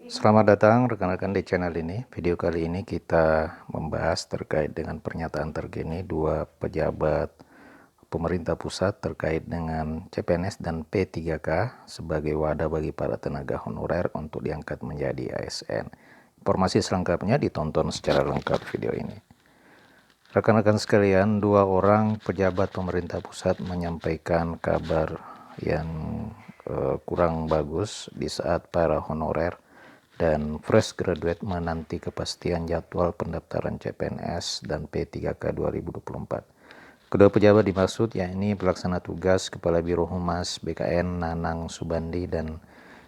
Selamat datang rekan-rekan di channel ini. Video kali ini kita membahas terkait dengan pernyataan terkini dua pejabat pemerintah pusat terkait dengan CPNS dan P3K sebagai wadah bagi para tenaga honorer untuk diangkat menjadi ASN. Informasi selengkapnya ditonton secara lengkap video ini. Rekan-rekan sekalian, dua orang pejabat pemerintah pusat menyampaikan kabar yang kurang bagus di saat para honorer dan fresh graduate menanti kepastian jadwal pendaftaran CPNS dan P3K 2024. Kedua pejabat dimaksud yakni Pelaksana Tugas Kepala Biro Humas BKN Nanang Subandi dan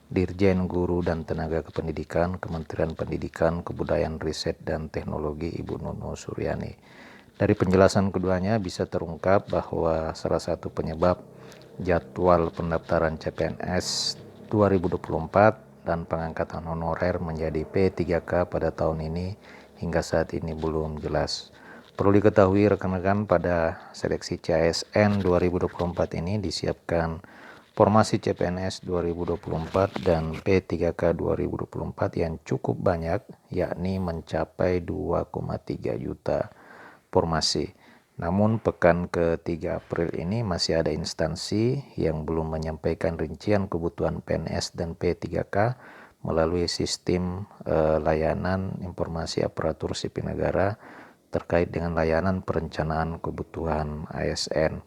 Dirjen Guru dan Tenaga Kependidikan Kementerian Pendidikan, Kebudayaan, Riset, dan Teknologi Ibu Nunu Suryani. Dari penjelasan keduanya bisa terungkap bahwa salah satu penyebab jadwal pendaftaran CPNS 2024 dan pengangkatan honorer menjadi P3K pada tahun ini hingga saat ini belum jelas. Perlu diketahui rekan-rekan, pada seleksi CASN 2024 ini disiapkan formasi CPNS 2024 dan P3K 2024 yang cukup banyak, yakni mencapai 2,3 juta formasi. Namun pekan ke-3 April ini masih ada instansi yang belum menyampaikan rincian kebutuhan PNS dan P3K melalui sistem layanan informasi aparatur sipil negara terkait dengan layanan perencanaan kebutuhan ASN.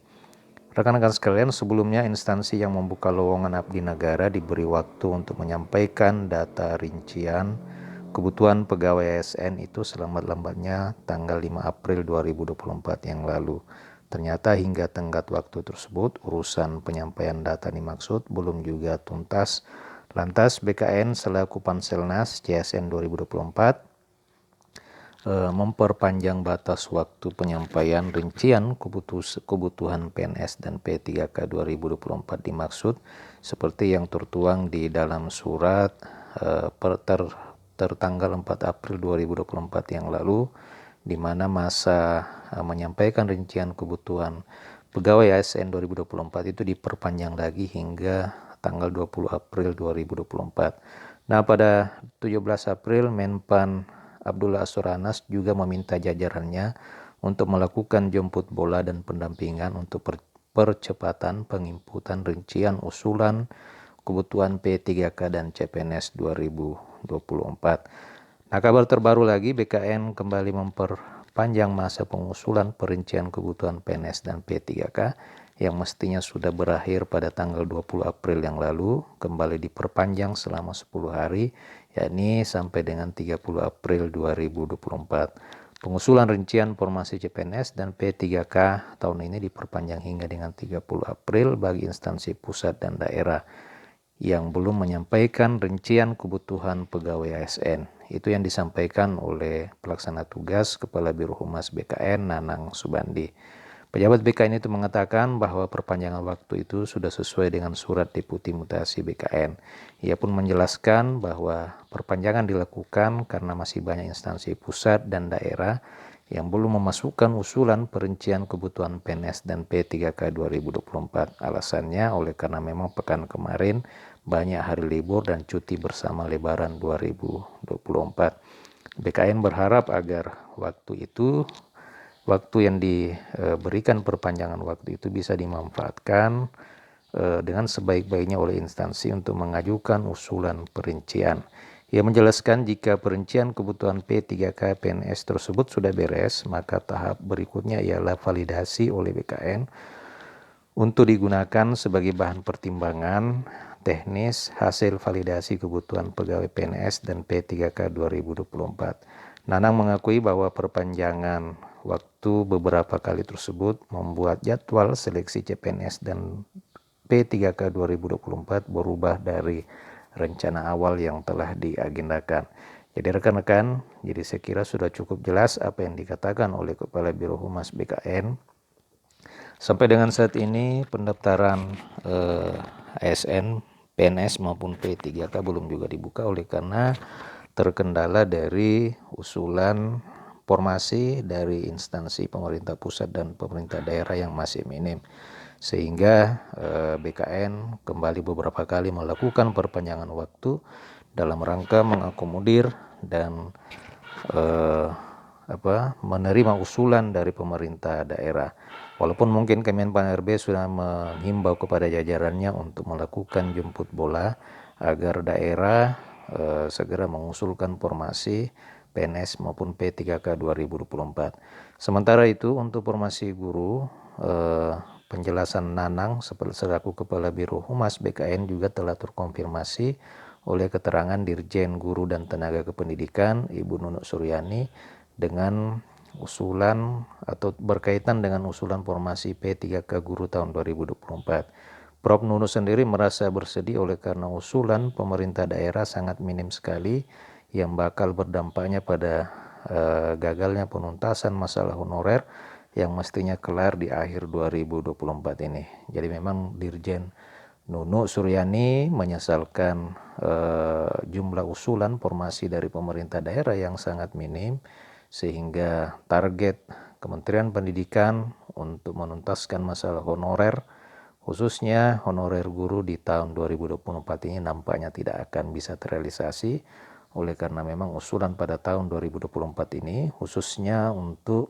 Rekan-rekan sekalian, sebelumnya instansi yang membuka lowongan abdi negara diberi waktu untuk menyampaikan data rincian kebutuhan pegawai ASN itu selambat-lambatnya tanggal 5 April 2024 yang lalu. Ternyata hingga tenggat waktu tersebut urusan penyampaian data dimaksud belum juga tuntas. Lantas BKN selaku Panselnas CASN 2024 memperpanjang batas waktu penyampaian rincian kebutuhan PNS dan P3K 2024 dimaksud seperti yang tertuang di dalam surat tertanggal 4 April 2024 yang lalu, di mana masa menyampaikan rincian kebutuhan pegawai ASN 2024 itu diperpanjang lagi hingga tanggal 20 April 2024. Nah, pada 17 April Menpan Abdullah Asuranas juga meminta jajarannya untuk melakukan jemput bola dan pendampingan untuk percepatan penginputan rincian usulan kebutuhan P3K dan CPNS 2024. Nah, kabar terbaru lagi, BKN kembali memperpanjang masa pengusulan perincian kebutuhan PNS dan P3K yang mestinya sudah berakhir pada tanggal 20 April yang lalu, kembali diperpanjang selama 10 hari, yakni sampai dengan 30 April 2024. Pengusulan rincian formasi CPNS dan P3K tahun ini diperpanjang hingga dengan 30 April bagi instansi pusat dan daerah yang belum menyampaikan rincian kebutuhan pegawai ASN. Itu yang disampaikan oleh Pelaksana Tugas Kepala Biro Humas BKN Nanang Subandi. Pejabat BKN itu mengatakan bahwa perpanjangan waktu itu sudah sesuai dengan surat Deputi Mutasi BKN. Ia pun menjelaskan bahwa perpanjangan dilakukan karena masih banyak instansi pusat dan daerah yang belum memasukkan usulan perincian kebutuhan PNS dan P3K 2024. Alasannya oleh karena memang pekan kemarin banyak hari libur dan cuti bersama Lebaran 2024. BKN berharap agar waktu yang diberikan perpanjangan waktu itu bisa dimanfaatkan dengan sebaik-baiknya oleh instansi untuk mengajukan usulan perincian. Ia menjelaskan jika perincian kebutuhan P3K PNS tersebut sudah beres, maka tahap berikutnya ialah validasi oleh BKN untuk digunakan sebagai bahan pertimbangan teknis hasil validasi kebutuhan pegawai PNS dan P3K 2024. Nanang mengakui bahwa perpanjangan waktu beberapa kali tersebut membuat jadwal seleksi CPNS dan P3K 2024 berubah dari rencana awal yang telah diagendakan. Jadi rekan-rekan, jadi saya kira sudah cukup jelas apa yang dikatakan oleh Kepala Biro Humas BKN. Sampai dengan saat ini pendaftaran ASN, PNS maupun P3K belum juga dibuka oleh karena terkendala dari usulan formasi dari instansi pemerintah pusat dan pemerintah daerah yang masih minim. Sehingga BKN kembali beberapa kali melakukan perpanjangan waktu dalam rangka mengakomodir dan menerima usulan dari pemerintah daerah. Walaupun mungkin Kemenpan RB sudah menghimbau kepada jajarannya untuk melakukan jemput bola agar daerah segera mengusulkan formasi PNS maupun P3K 2024. Sementara itu untuk formasi guru, penjelasan Nanang selaku Kepala Biro Humas BKN juga telah terkonfirmasi oleh keterangan Dirjen Guru dan Tenaga Kependidikan Ibu Nunuk Suryani dengan usulan atau berkaitan dengan usulan formasi P3K Guru tahun 2024. Prof. Nunuk sendiri merasa bersedih oleh karena usulan pemerintah daerah sangat minim sekali yang bakal berdampaknya pada gagalnya penuntasan masalah honorer yang mestinya kelar di akhir 2024 ini. Jadi memang Dirjen Nunuk Suryani menyesalkan jumlah usulan formasi dari pemerintah daerah yang sangat minim, sehingga target Kementerian Pendidikan untuk menuntaskan masalah honorer, khususnya honorer guru di tahun 2024 ini nampaknya tidak akan bisa terrealisasi, oleh karena memang usulan pada tahun 2024 ini khususnya untuk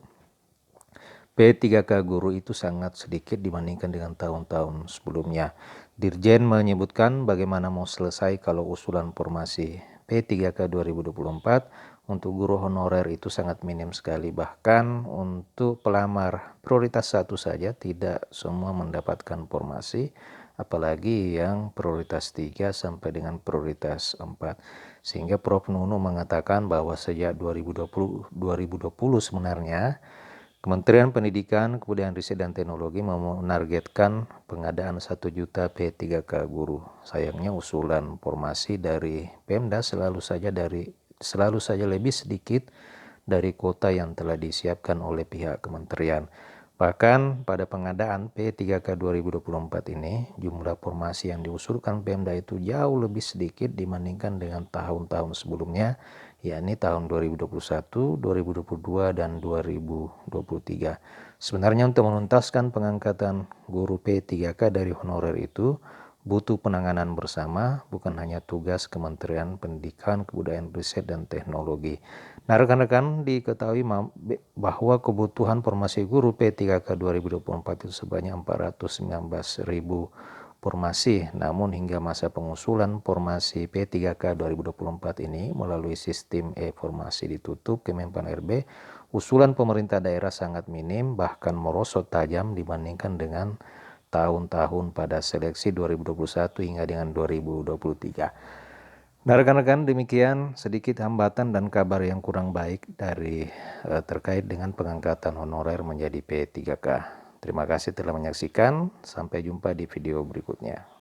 P3K guru itu sangat sedikit dibandingkan dengan tahun-tahun sebelumnya. Dirjen menyebutkan bagaimana mau selesai kalau usulan formasi P3K 2024 untuk guru honorer itu sangat minim sekali. Bahkan untuk pelamar prioritas 1 saja tidak semua mendapatkan formasi, apalagi yang prioritas 3 sampai dengan prioritas 4. Sehingga Prof. Nunuk mengatakan bahwa sejak 2020 sebenarnya Kementerian Pendidikan, Kebudayaan Riset dan Teknologi menargetkan pengadaan 1 juta P3K guru. Sayangnya usulan formasi dari Pemda selalu saja lebih sedikit dari kuota yang telah disiapkan oleh pihak kementerian. Bahkan pada pengadaan P3K 2024 ini, jumlah formasi yang diusulkan Pemda itu jauh lebih sedikit dibandingkan dengan tahun-tahun sebelumnya, yakni tahun 2021, 2022, dan 2023. Sebenarnya untuk menuntaskan pengangkatan guru P3K dari honorer itu butuh penanganan bersama, bukan hanya tugas Kementerian Pendidikan, Kebudayaan Riset dan Teknologi. Nah, rekan-rekan diketahui bahwa kebutuhan formasi guru P3K 2024 itu sebanyak 419.000 formasi. Namun hingga masa pengusulan formasi P3K 2024 ini melalui sistem e-formasi ditutup Kemenpan RB, usulan pemerintah daerah sangat minim, bahkan merosot tajam dibandingkan dengan tahun-tahun pada seleksi 2021 hingga dengan 2023. Nah, rekan-rekan, demikian sedikit hambatan dan kabar yang kurang baik dari terkait dengan pengangkatan honorer menjadi P3K. Terima kasih telah menyaksikan. Sampai jumpa di video berikutnya.